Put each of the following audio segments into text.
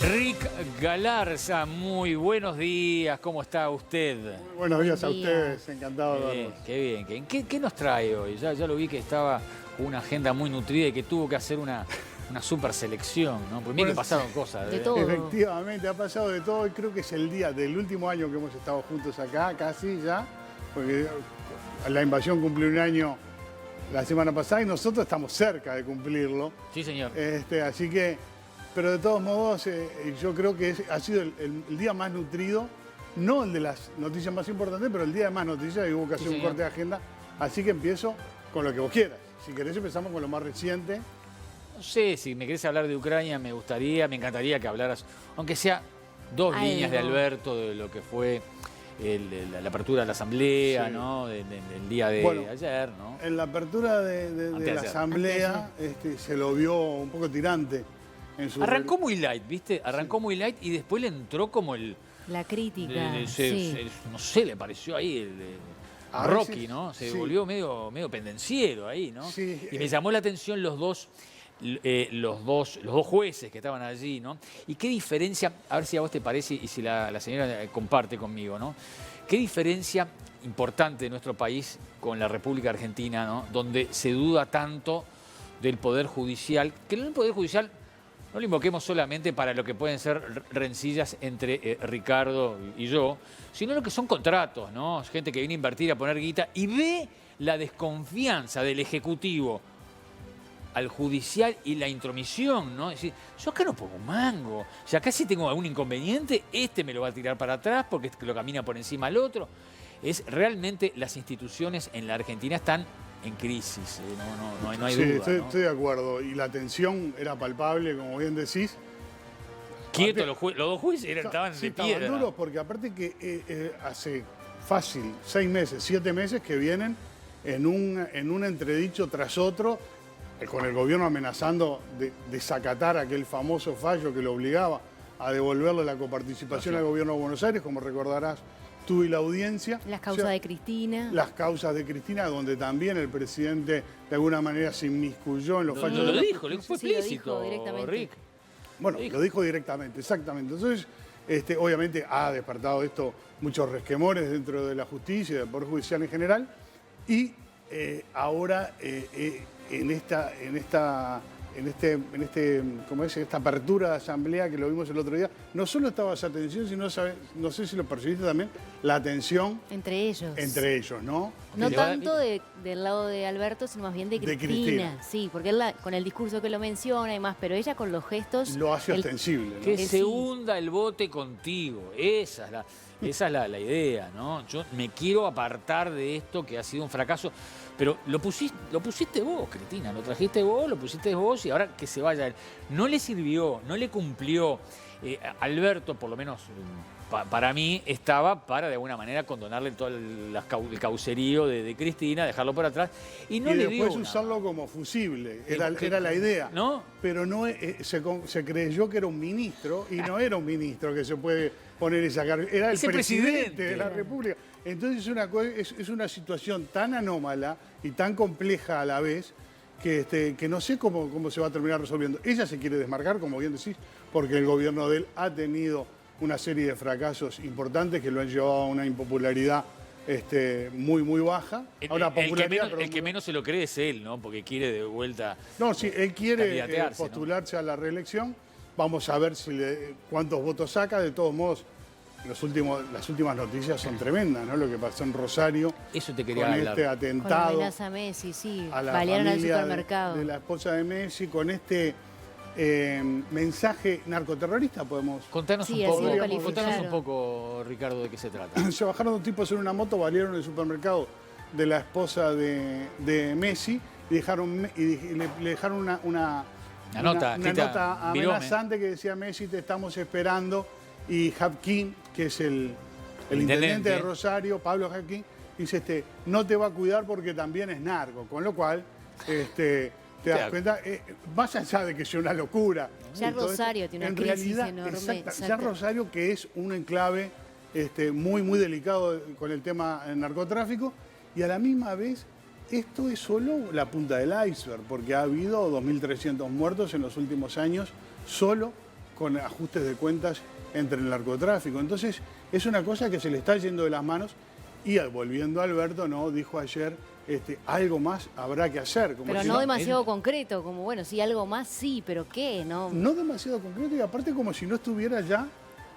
Rick Galarza, muy buenos días, ¿cómo está usted? Muy buenos días a ustedes, encantado de verlos. Qué bien. ¿Qué nos trae hoy? Ya lo vi que estaba con una agenda muy nutrida y que tuvo que hacer una super selección, ¿no? Porque mira que pasaron cosas. de todo. Efectivamente, ha pasado de todo y creo que es el día del último año que hemos estado juntos acá, casi ya, porque la invasión cumplió un año la semana pasada y nosotros estamos cerca de cumplirlo. Sí, señor. Así que, pero de todos modos, yo creo que ha sido el día más nutrido, no el de las noticias más importantes, pero el día de más noticias y hubo que hacer un corte de agenda. Así que empiezo con lo que vos quieras. Si querés empezamos con lo más reciente. No sé, si me querés hablar de Ucrania, me encantaría que hablaras, aunque sea dos líneas de Alberto, de lo que fue la apertura de la asamblea, sí, ¿no? Del día de ayer, ¿no? En la apertura de la asamblea se lo vio un poco tirante. Arrancó muy light, ¿viste? Arrancó muy light y después le entró como la crítica. No sé, le pareció ahí a Rocky, ¿no? Se volvió medio pendenciero ahí, ¿no? Sí, y me llamó la atención los dos jueces que estaban allí, ¿no? Y qué diferencia, a ver si a vos te parece y si la señora comparte conmigo, ¿no? Qué diferencia importante de nuestro país con la República Argentina, ¿no? Donde se duda tanto del Poder Judicial, que el Poder Judicial no lo invoquemos solamente para lo que pueden ser rencillas entre Ricardo y yo, sino lo que son contratos, ¿no? Gente que viene a invertir, a poner guita y ve la desconfianza del Ejecutivo al judicial y la intromisión, ¿no? Es decir, yo acá no pongo un mango. Si acá sí tengo algún inconveniente, me lo va a tirar para atrás porque lo camina por encima al otro. Realmente las instituciones en la Argentina están en crisis, no hay duda. Sí, estoy de acuerdo. Y la tensión era palpable, como bien decís. Quietos los dos jueces estaban de piedra. Estaban duros porque aparte que hace fácil 6 meses, 7 meses que vienen en un entredicho tras otro, con el gobierno amenazando de desacatar aquel famoso fallo que lo obligaba a devolverle la coparticipación al gobierno de Buenos Aires, como recordarás tú y la audiencia. Las causas de Cristina. Las causas de Cristina, donde también el presidente de alguna manera se inmiscuyó en los fallos. Lo dijo, fue explícito, lo dijo directamente. Rick. Bueno, lo dijo directamente, exactamente. Entonces, obviamente ha despertado esto muchos resquemores dentro de la justicia y del Poder Judicial en general. Y ahora en esta apertura de asamblea que lo vimos el otro día, no solo estaba esa tensión, sino, no sé si lo percibiste también, la tensión entre ellos. Entre ellos, ¿no? No tanto del lado de Alberto, sino más bien de Cristina. Sí, porque él con el discurso que lo menciona y más, pero ella con los gestos... Lo hace ostensible, ¿no? Que se hunda el bote contigo, esa es la idea, ¿no? Yo me quiero apartar de esto que ha sido un fracaso, pero lo pusiste vos, Cristina, lo trajiste vos, lo pusiste vos y ahora que se vaya él. No le sirvió, no le cumplió. Alberto, por lo menos para mí, estaba para de alguna manera condonarle todo el caucerío de Cristina, dejarlo por atrás y no le dio. Y después usarlo como fusible, era la idea. ¿No? Pero no se creyó que era un ministro y no era un ministro que se puede poner y sacar. Era el presidente de la República. Entonces es una situación tan anómala y tan compleja a la vez que no sé cómo se va a terminar resolviendo. Ella se quiere desmarcar, como bien decís, porque el gobierno de él ha tenido una serie de fracasos importantes que lo han llevado a una impopularidad muy baja. El que menos se lo cree es él, ¿no? Porque quiere de vuelta. No, sí, él quiere postularse, ¿no?, a la reelección. Vamos a ver cuántos votos saca. De todos modos, las últimas noticias son tremendas, ¿no? Lo que pasó en Rosario. Eso te quería con hablar. este atentado. Con la amenaza a Messi, sí. A la balearon al familia supermercado. de la esposa de Messi, con mensaje narcoterrorista, podemos... Contanos un poco, Ricardo, de qué se trata. Se bajaron dos tipos en una moto, valieron el supermercado de la esposa de Messi y le dejaron una nota amenazante que decía: Messi, te estamos esperando. Y Habquín, que es el intendente de Rosario, Pablo Habquín, dice, no te va a cuidar porque también es narco. Con lo cual, te das cuenta, más allá de que sea una locura. Ya Rosario tiene una crisis enorme. Exacto. Ya Rosario, que es un enclave muy delicado con el tema del narcotráfico, y a la misma vez, esto es solo la punta del iceberg, porque ha habido 2.300 muertos en los últimos años, solo con ajustes de cuentas entre el narcotráfico. Entonces, es una cosa que se le está yendo de las manos y volviendo a Alberto, ¿no? Dijo ayer, algo más habrá que hacer. Como pero si no demasiado concreto, como bueno, sí, algo más sí, pero ¿qué? No demasiado concreto y aparte como si no estuviera ya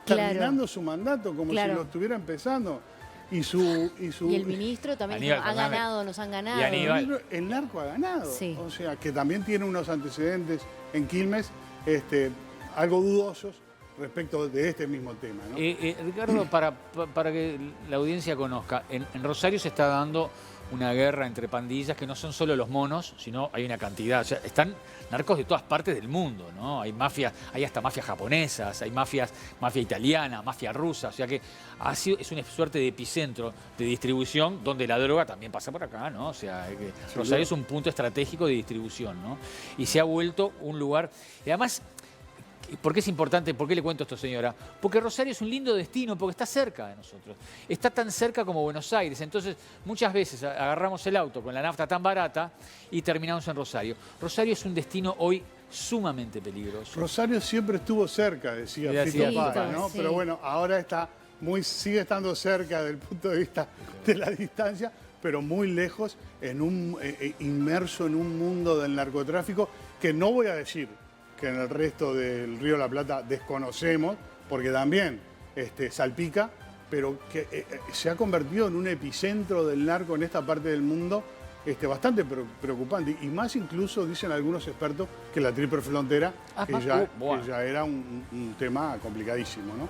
terminando su mandato, como si lo estuviera empezando. Y el ministro también nos han ganado. Y Aníbal. El narco ha ganado. Sí. O sea, que también tiene unos antecedentes en Quilmes algo dudosos respecto de este mismo tema, ¿no? Ricardo, para que la audiencia conozca, en Rosario se está dando una guerra entre pandillas que no son solo los monos, sino hay una cantidad. O sea, están narcos de todas partes del mundo, ¿no? Hay mafias, hay hasta mafias japonesas, hay mafia italiana, mafia rusa. O sea que es una suerte de epicentro de distribución donde la droga también pasa por acá, ¿no? O sea, Rosario es un punto estratégico de distribución, ¿no? Y se ha vuelto un lugar. Y además, ¿por qué es importante? ¿Por qué le cuento esto, señora? Porque Rosario es un lindo destino, porque está cerca de nosotros. Está tan cerca como Buenos Aires. Entonces, muchas veces agarramos el auto con la nafta tan barata y terminamos en Rosario. Rosario es un destino hoy sumamente peligroso. Rosario siempre estuvo cerca, decía Fito Páez, ¿no? Sí. Pero bueno, ahora sigue estando cerca desde el punto de vista de la distancia, pero muy lejos, inmerso en un mundo del narcotráfico que no voy a decir que en el resto del Río de la Plata desconocemos, porque también salpica, pero que se ha convertido en un epicentro del narco en esta parte del mundo bastante preocupante. Y más incluso, dicen algunos expertos, que la triple frontera, que ya era un tema complicadísimo, ¿no?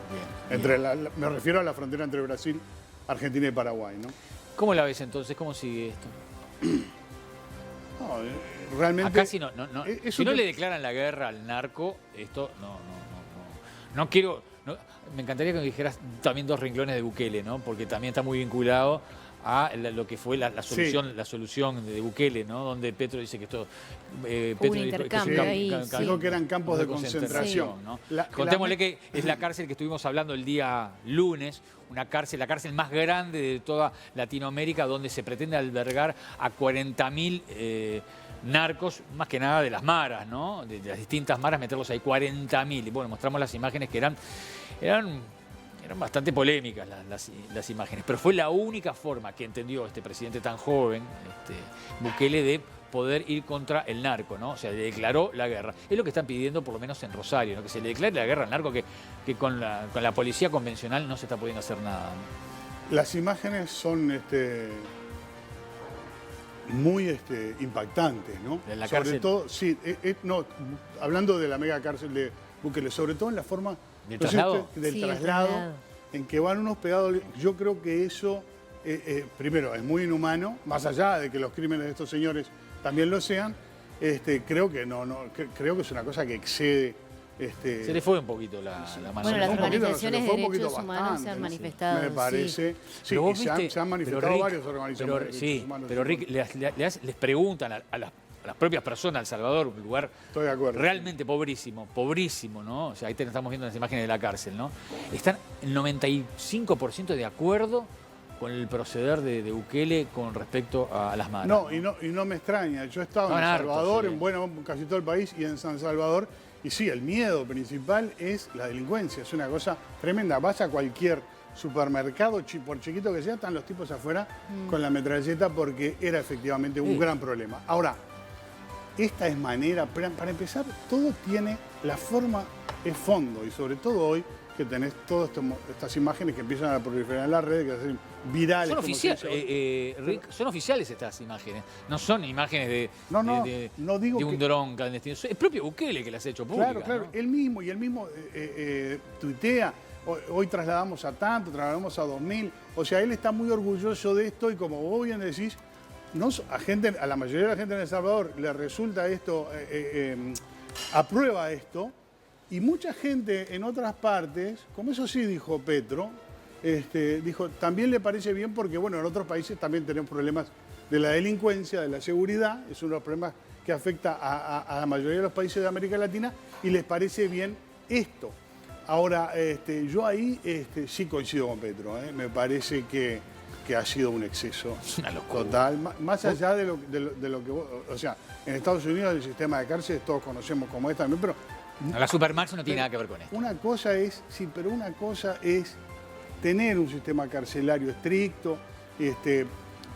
Me refiero a la frontera entre Brasil, Argentina y Paraguay, ¿no? ¿Cómo la ves entonces? ¿Cómo sigue esto? No, realmente... Acá si no le declaran la guerra al narco, esto no quiero... me encantaría que me dijeras también dos renglones de Bukele, ¿no? Porque también está muy vinculado a lo que fue la solución de Bukele, ¿no? Donde Petro dice que esto... Petro dijo que eran campos de concentración. ¿no? Contémosle que es la cárcel que estuvimos hablando el día lunes, la cárcel más grande de toda Latinoamérica, donde se pretende albergar a 40.000 narcos, más que nada de las maras, ¿no? De las distintas maras, meterlos ahí, 40.000. Y bueno, mostramos las imágenes que eran bastante polémicas las imágenes, pero fue la única forma que entendió este presidente tan joven, Bukele, de poder ir contra el narco, ¿no? O sea, le declaró la guerra. Es lo que están pidiendo, por lo menos en Rosario, ¿no? Que se le declare la guerra al narco, que con la policía convencional no se está pudiendo hacer nada, ¿no? Las imágenes son muy impactantes, ¿no? ¿En la sobre cárcel? todo, sí, hablando de la mega cárcel de Bukele, sobre todo en la forma del traslado, en que van unos pegados. Yo creo que eso, primero, es muy inhumano, más allá de que los crímenes de estos señores también lo sean. Creo que es una cosa que excede. Se le fue un poquito la mano. Bueno, las organizaciones de derechos humanos se han manifestado. Me parece. Sí, se han manifestado varias organizaciones de derechos humanos. Pero Rick, les preguntan a las propias personas, El Salvador, un lugar realmente pobrísimo, ¿no? O sea, ahí estamos viendo las imágenes de la cárcel, ¿no? Están el 95% de acuerdo con el proceder de Bukele con respecto a las maras. No, y no me extraña. Yo he estado en El Salvador, en casi todo el país, y en San Salvador. Y sí, el miedo principal es la delincuencia, es una cosa tremenda. Vas a cualquier supermercado, por chiquito que sea, están los tipos afuera con la metralleta, porque era efectivamente un gran problema. Ahora, esta es manera, para empezar, todo tiene la forma, es fondo, y sobre todo hoy que tenés todas estas imágenes que empiezan a proliferar en las redes, que hacen virales. Son oficiales, Rick, son oficiales estas imágenes, no son imágenes de un dron clandestino. Es el propio Bukele que las ha hecho públicas. Claro, ¿no? él mismo tuitea, hoy trasladamos a tanto, trasladamos a 2.000, o sea, él está muy orgulloso de esto, y como vos bien decís, a la mayoría de la gente en El Salvador le resulta esto, aprueba esto, y mucha gente en otras partes, como eso sí dijo Petro, dijo, también le parece bien porque, bueno, en otros países también tenemos problemas de la delincuencia, de la seguridad, es uno de los problemas que afecta a la mayoría de los países de América Latina, y les parece bien esto. Ahora, yo ahí sí coincido con Petro, me parece que ha sido un exceso total, más allá de lo que vos, o sea, en Estados Unidos el sistema de cárceles todos conocemos cómo es también, pero La Supermax no tiene nada que ver con esto. Una cosa es, sí, pero una cosa es tener un sistema carcelario estricto,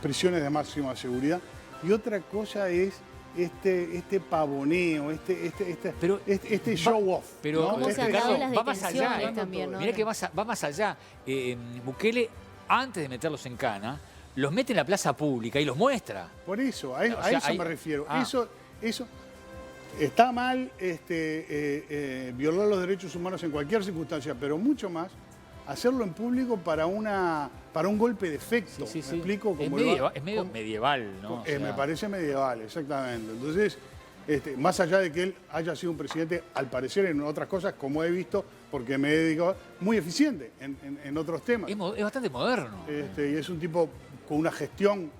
prisiones de máxima seguridad, y otra cosa es este pavoneo, este show off. Pero ¿no? ¿Cómo se han dado las va más allá, detenciones también, ¿no? Mirá que va más allá. Bukele, antes de meterlos en cana, los mete en la plaza pública y los muestra. Por eso, a O sea, eso me refiero. Ah. Eso está mal violar los derechos humanos en cualquier circunstancia, pero mucho más hacerlo en público para un golpe de efecto. Sí. ¿Me explico? Es medio medieval, ¿no? O sea, Me parece medieval, exactamente. Entonces, más allá de que él haya sido un presidente, al parecer en otras cosas, como he visto, porque me he dedicado, muy eficiente en otros temas. es bastante moderno. Y es un tipo con una gestión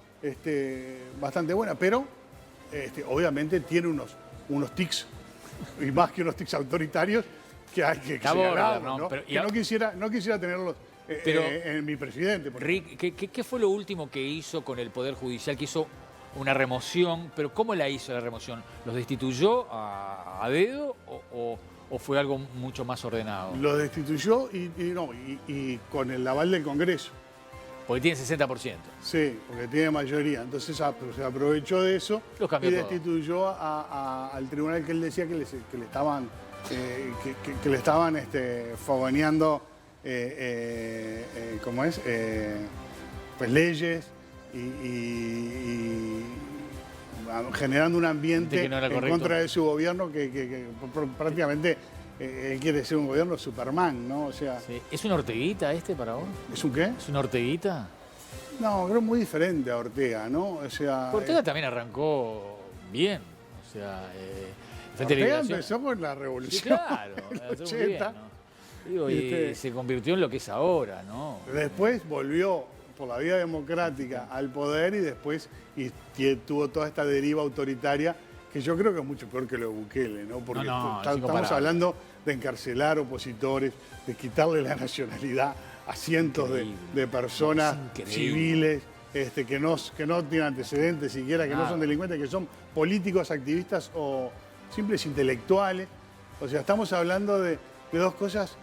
bastante buena, pero obviamente tiene unos tics, y más que unos tics autoritarios, que hay que señalarlos, ¿no? Que no quisiera tenerlos en mi presidente. Rick, ¿qué fue lo último que hizo con el Poder Judicial? Que hizo una remoción, pero ¿cómo la hizo la remoción? ¿Los destituyó a dedo o fue algo mucho más ordenado? Los destituyó y con el aval del Congreso. Porque tiene 60%. Sí, porque tiene mayoría. Entonces se aprovechó de eso Los cambió y todo. destituyó al tribunal que él decía que le estaban fogoneando, ¿cómo es? Pues leyes y generando un ambiente Que no era en correcto. contra de su gobierno que prácticamente él quiere ser un gobierno Superman, ¿no? O sea, Sí. ¿Es una Orteguita para vos? ¿es un qué? ¿Es una Orteguita? No, creo muy diferente a Ortega, ¿no? O sea, Ortega también arrancó bien. O sea, Frente de Ortega Liberación. empezó con la Sí, revolución. claro. en el estuvo muy bien, 80. ¿no? Digo, y se convirtió en lo que es ahora, ¿no? Después volvió por la vía democrática al poder y después tuvo toda esta deriva autoritaria que yo creo que es mucho peor que lo de Bukele, ¿no? Porque No, es estamos incomparable. hablando de encarcelar opositores, de quitarle la nacionalidad a cientos de personas Es increíble. civiles que no tienen antecedentes siquiera, que no Nada. son delincuentes, que son políticos, activistas o simples intelectuales. O sea, estamos hablando de dos cosas,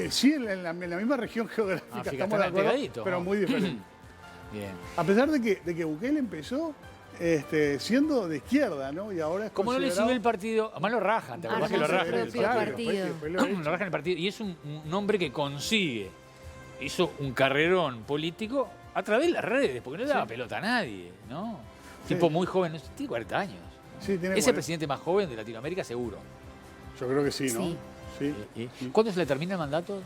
sí, en la misma región geográfica, África, estamos de están acuerdo, pegaditos, pero ¿no? muy diferentes. Bien. A pesar de que Bukele empezó siendo de izquierda, ¿no? Y ahora es Como no le considerado- sirve el partido, además lo rajan, ¿te acordás que lo Armó su rajan? propio Claro, partido. después lo Lo echan. rajan el partido. Y es un hombre que consigue, hizo un carrerón político a través de las redes, porque no le daba pelota a nadie, ¿no? Sí. Tipo muy joven, no sé, tiene 40 años. Sí, tiene Es el 40. presidente más joven de Latinoamérica, seguro. Yo creo que sí, ¿no? Sí. Sí. ¿Cuándo se le termina el mandato?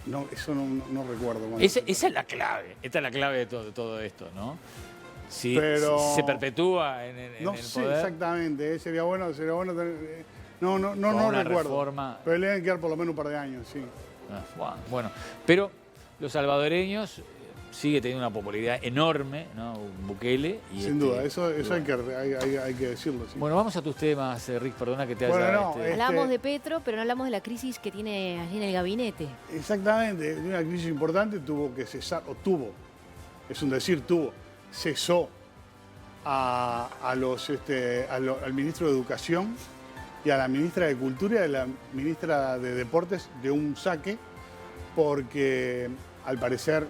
No, eso no recuerdo. cuándo. Esa es la clave. Esta es la clave de todo esto, ¿no? Si se perpetúa en el No sé poder. exactamente, sería bueno tener. No Con una recuerdo. reforma. Pero le deben quedar por lo menos un par de años, sí. Bueno, pero los salvadoreños sigue teniendo una popularidad enorme, ¿no? Bukele. Y Sin duda, eso y hay bueno. que decirlo, sí. Bueno, vamos a tus temas, Rick, perdona que te haya... Bueno, no, Hablamos de Petro, pero no hablamos de la crisis que tiene allí en el gabinete. Exactamente, de una crisis importante tuvo que cesar, es un decir, cesó al ministro de Educación y a la ministra de Cultura y a la ministra de Deportes de un saque, porque al parecer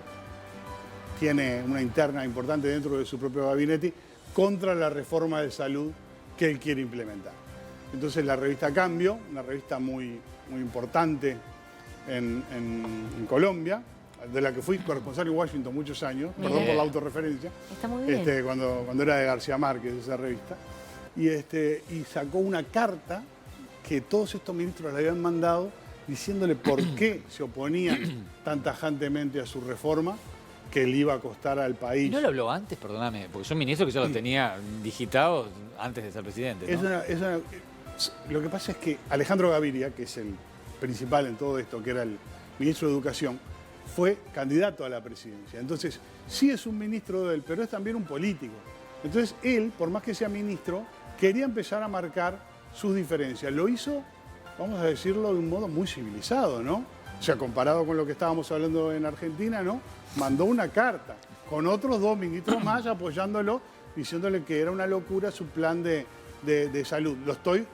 tiene una interna importante dentro de su propio gabinete contra la reforma de salud que él quiere implementar. Entonces la revista Cambio, una revista muy, muy importante en Colombia, de la que fui corresponsal en Washington muchos años, Bien. perdón por la autorreferencia, Está muy bien. cuando era de García Márquez esa revista, y sacó una carta que todos estos ministros le habían mandado diciéndole por qué se oponían tan tajantemente a su reforma, que le iba a costar al ¿Y país. no lo habló antes? Perdóname, porque son ministros que yo los tenía digitados antes de ser presidente, ¿no? Lo que pasa es que Alejandro Gaviria, que es el principal en todo esto, que era el ministro de Educación, fue candidato a la presidencia. Entonces, sí es un ministro de él, pero es también un político. Entonces, él, por más que sea ministro, quería empezar a marcar sus diferencias. Lo hizo, vamos a decirlo, de un modo muy civilizado, ¿no? O sea, comparado con lo que estábamos hablando en Argentina, ¿no? Mandó una carta con otros 2 ministros más apoyándolo, diciéndole que era una locura su plan de salud. Lo estoy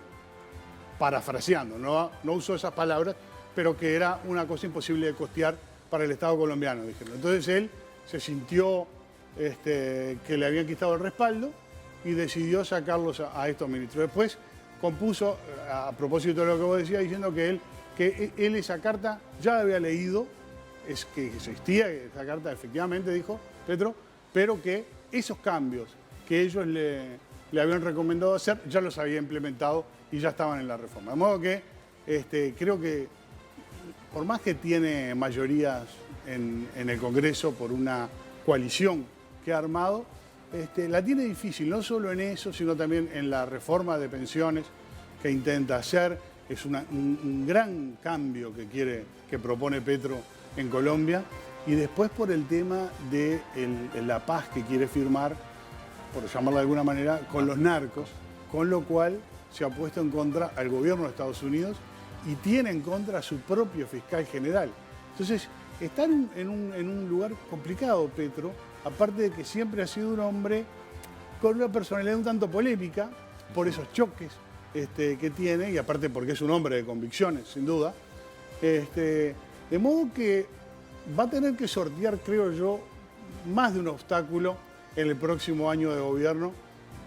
parafraseando, no usó esas palabras, pero que era una cosa imposible de costear para el Estado colombiano, dijeron. Entonces él se sintió que le habían quitado el respaldo y decidió sacarlos a estos ministros. Después compuso, a propósito de lo que vos decías, diciendo que él esa carta ya la había leído, es que existía esa carta, efectivamente, dijo Petro, pero que esos cambios que ellos le habían recomendado hacer ya los había implementado y ya estaban en la reforma. De modo que creo que por más que tiene mayorías en el Congreso por una coalición que ha armado, la tiene difícil, no solo en eso, sino también en la reforma de pensiones que intenta hacer. Es un gran cambio que propone Petro en Colombia. Y después por el tema de la paz que quiere firmar, por llamarla de alguna manera, con los narcos, con lo cual se ha puesto en contra al gobierno de Estados Unidos y tiene en contra a su propio fiscal general. Entonces, está en un lugar complicado Petro, aparte de que siempre ha sido un hombre con una personalidad un tanto polémica por esos choques que tiene, y aparte porque es un hombre de convicciones, sin duda. De modo que va a tener que sortear, creo yo, más de un obstáculo en el próximo año de gobierno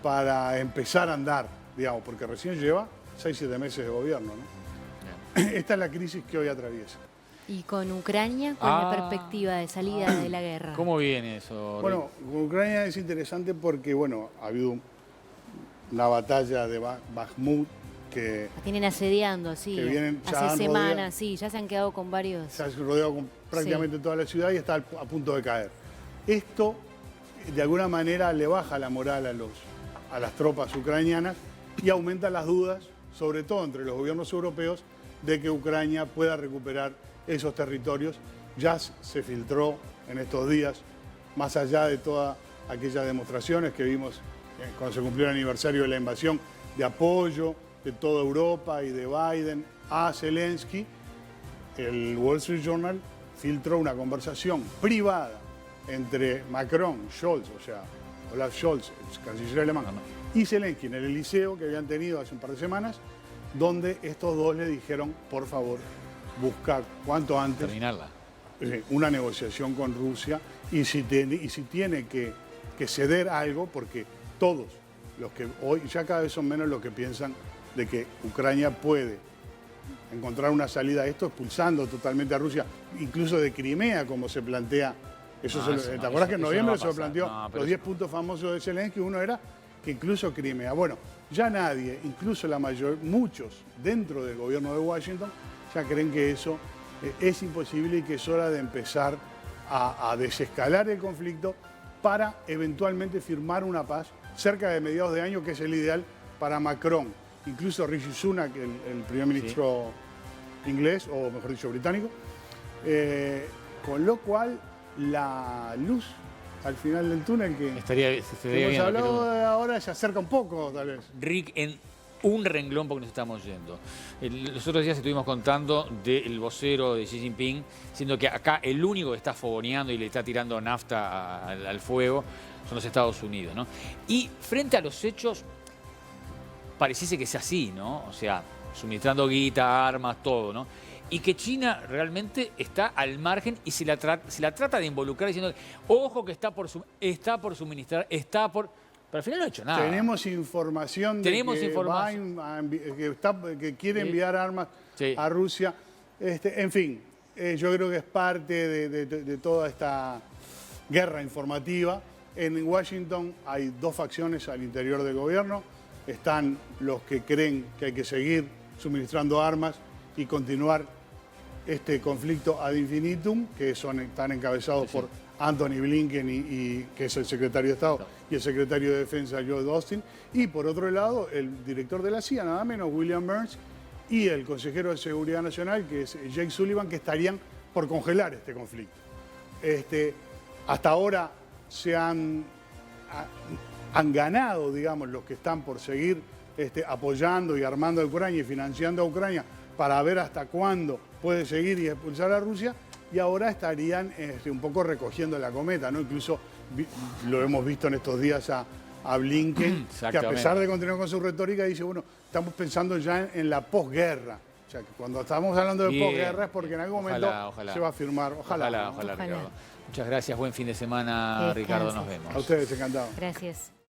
para empezar a andar, digamos, porque recién lleva 6-7 meses de gobierno, ¿no? Esta es la crisis que hoy atraviesa. Y con Ucrania, con la perspectiva de salida de la guerra. ¿Cómo viene eso? Bueno, con Ucrania es interesante porque, bueno, ha habido una batalla de Bakhmut que... La tienen asediando, sí. Que vienen, hace semanas, sí, ya se han quedado con varios... Se han rodeado con prácticamente toda la ciudad y está a punto de caer. Esto, de alguna manera, le baja la moral a las tropas ucranianas y aumenta las dudas, sobre todo entre los gobiernos europeos, de que Ucrania pueda recuperar esos territorios. Ya se filtró en estos días, más allá de todas aquellas demostraciones que vimos cuando se cumplió el aniversario de la invasión, de apoyo de toda Europa y de Biden a Zelensky, el Wall Street Journal filtró una conversación privada entre Macron, Scholz, o sea, Olaf Scholz, el canciller alemán, y Zelensky en el Eliseo que habían tenido hace un par de semanas, donde estos dos le dijeron, por favor, buscar cuanto antes terminarla. Una negociación con Rusia y si tiene que ceder algo, porque todos los que hoy ya cada vez son menos los que piensan de que Ucrania puede encontrar una salida a esto expulsando totalmente a Rusia, incluso de Crimea, como se plantea. ¿Te acuerdas que en noviembre se lo planteó los 10 puntos famosos de Zelensky? Uno era que incluso Crimea. Bueno, ya nadie, incluso muchos dentro del gobierno de Washington, ya creen que eso es imposible y que es hora de empezar a desescalar el conflicto para eventualmente firmar una paz cerca de mediados de año, que es el ideal para Macron. Incluso Rishi Sunak, el primer ministro inglés, o mejor dicho, británico. Con lo cual, la luz al final del túnel que hemos hablado ahora se acerca un poco, tal vez. Rick, en un renglón porque nos estamos yendo. Los otros días estuvimos contando del vocero de Xi Jinping, siendo que acá el único que está fogoneando y le está tirando nafta al fuego son los Estados Unidos, ¿no? Y frente a los hechos, pareciese que sea así, ¿no? O sea, suministrando guita, armas, todo, ¿no? Y que China realmente está al margen y se la trata de involucrar diciendo, ojo que está por suministrar, Pero al final no ha hecho nada. Tenemos información de que quiere enviar armas a Rusia. En fin, yo creo que es parte de toda esta guerra informativa. En Washington hay dos facciones al interior del gobierno. Están los que creen que hay que seguir suministrando armas y continuar este conflicto ad infinitum, que están encabezados por Anthony Blinken, que es el secretario de Estado, y el secretario de Defensa, Lloyd Austin. Y por otro lado, el director de la CIA, nada menos, William Burns, y el consejero de Seguridad Nacional, que es Jake Sullivan, que estarían por congelar este conflicto. Hasta ahora se han ganado, digamos, los que están por seguir apoyando y armando a Ucrania y financiando a Ucrania para ver hasta cuándo puede seguir y expulsar a Rusia, y ahora estarían un poco recogiendo la cometa, ¿no? Incluso lo hemos visto en estos días a a Blinken, que a pesar de continuar con su retórica, dice, bueno, estamos pensando ya en la posguerra. O sea, que cuando estamos hablando de posguerra es porque en algún momento se va a firmar. Ojalá, Ricardo. Muchas gracias, buen fin de semana, Ricardo, nos vemos. A ustedes, encantado. Gracias.